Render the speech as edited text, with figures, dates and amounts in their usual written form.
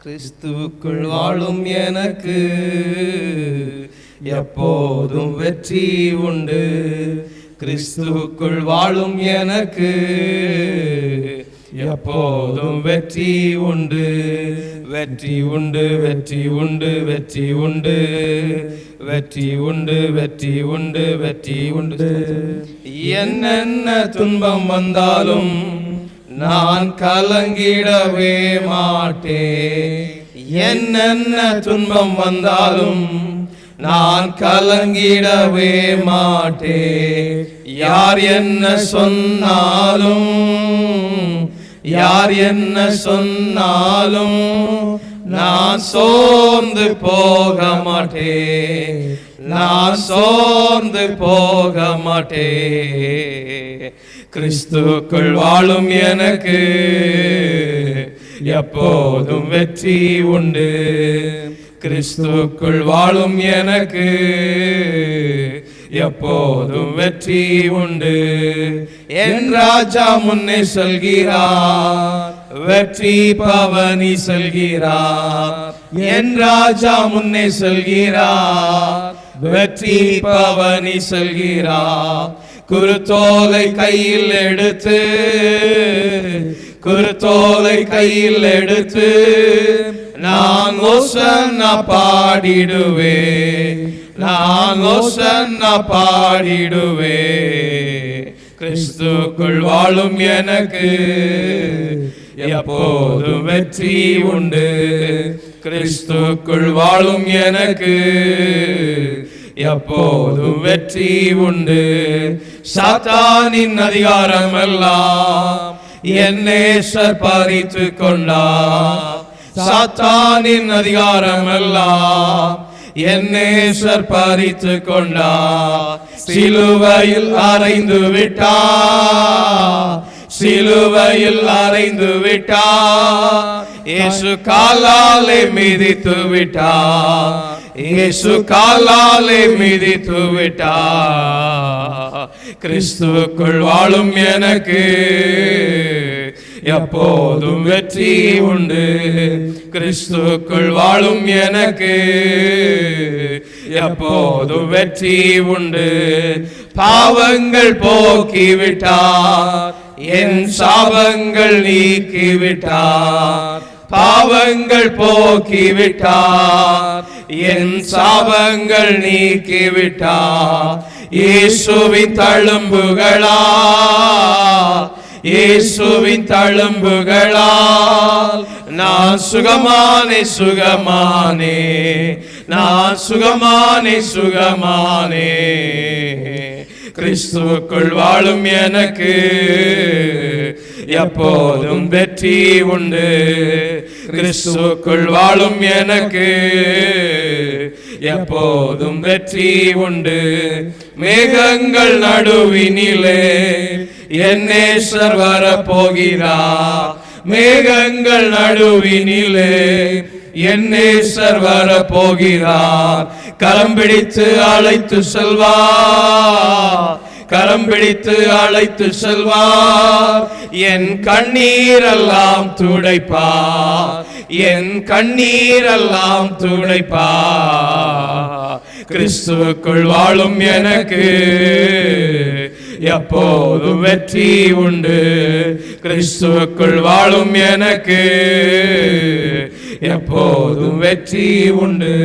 கிறிஸ்துவுக்குள் வாழும் எனக்கு எப்போதும் வெற்றி உண்டு. கிறிஸ்துவுக்குள் வாழும் எனக்கு எப்போதும் வெற்றி உண்டு. வெற்றி உண்டு, வெற்றி உண்டு, வெற்றி உண்டு, வெற்றி உண்டு, வெற்றி உண்டு, வெற்றி உண்டு. என்னென்ன துன்பம் வந்தாலும் நான் கலங்கிடவே மாட்டேன். என்னென்ன துன்பம் வந்தாலும் நான் கலங்கிடவே மாட்டேன். யார் என்ன சொன்னாலும், யார் என்ன சொன்னாலும் நான் சோர்ந்து போக மாட்டேன். நான் சோர்ந்து போக மாட்டேன். கிறிஸ்துவுக்குள் வாழும் எனக்கு எப்போதும் வெற்றி உண்டு. கிறிஸ்துவுக்குள் வாழும் எனக்கு எப்போதும் வெற்றி உண்டு. என் ராஜா முன்னே செல்கிறார், வெற்றி பவனி செல்கிறார். என் ராஜா முன்னே செல்கிறார், வெற்றி பவனி செல்கிறார். குருத்தோலை கையில் எடுத்து, குருத்தோலை கையில் எடுத்து நான் ஓசன்னா பாடிடுவே, நான் ஓசன்னா பாடிடுவே. கிறிஸ்துவுக்குள் வாழும் எனக்கு எப்போதும் வெற்றி உண்டு. கிறிஸ்துவுக்குள் வாழும் எனக்கு எப்போதும் வெற்றி உண்டு. சாத்தானின் அதிகாரம் எல்லாம் என் நேசர் பறித்து கொண்டார். சாத்தானின் அதிகாரம் எல்லாம் என் நேசர் பறித்து கொண்டார். சிலுவையில் அறைந்து விட்டார், சிலுவையில் அறைந்து விட்டார். இயேசு காலாலே மிதித்து விட்டார், இயேசு காலாலே மிதித்து விட்டார். கிறிஸ்துவுக்குள் வாழும் எனக்கு எப்போதும் வெற்றி உண்டு. கிறிஸ்துவுக்குள் வாழும் எனக்கு எப்போதும் வெற்றி உண்டு. பாவங்கள் போக்கிவிட்டார், என் சாபங்கள் நீக்கிவிட்டார். பாவங்கள் போக்கிவிட்டார், என் சாபங்கள் நீக்கிவிட்டார். இயேசுவின் தழும்புகளா, இயேசுவின் தழும்புகளால் நான் சுகமானே, சுகமானே, நான் சுகமானே, சுகமானே. கிறிஸ்துவுக்குள் வாழும் எனக்கு எப்போதும் வெற்றி உண்டு. கிறிஸ்துவுக்குள் வாழும் எனக்கு எப்போதும் வெற்றி உண்டு. மேகங்கள் நடுவினிலே என் நேசர் வரப்போகிறார். மேகங்கள் நடுவினிலே என் நேசர் வரப்போகிறார். கரம் பிடித்து அழைத்து செல்வார், கரம் பிடித்து அழைத்து செல்வார். என் கண்ணீரெல்லாம் துடைப்பார், என் கண்ணீரெல்லாம் துடைப்பார். கிறிஸ்துவுக்குள் வாழும் எனக்கு எப்போதும் வெற்றி உண்டு. கிறிஸ்துவுக்குள் வாழும் எனக்கு எப்போதும் வெற்றி உண்டு.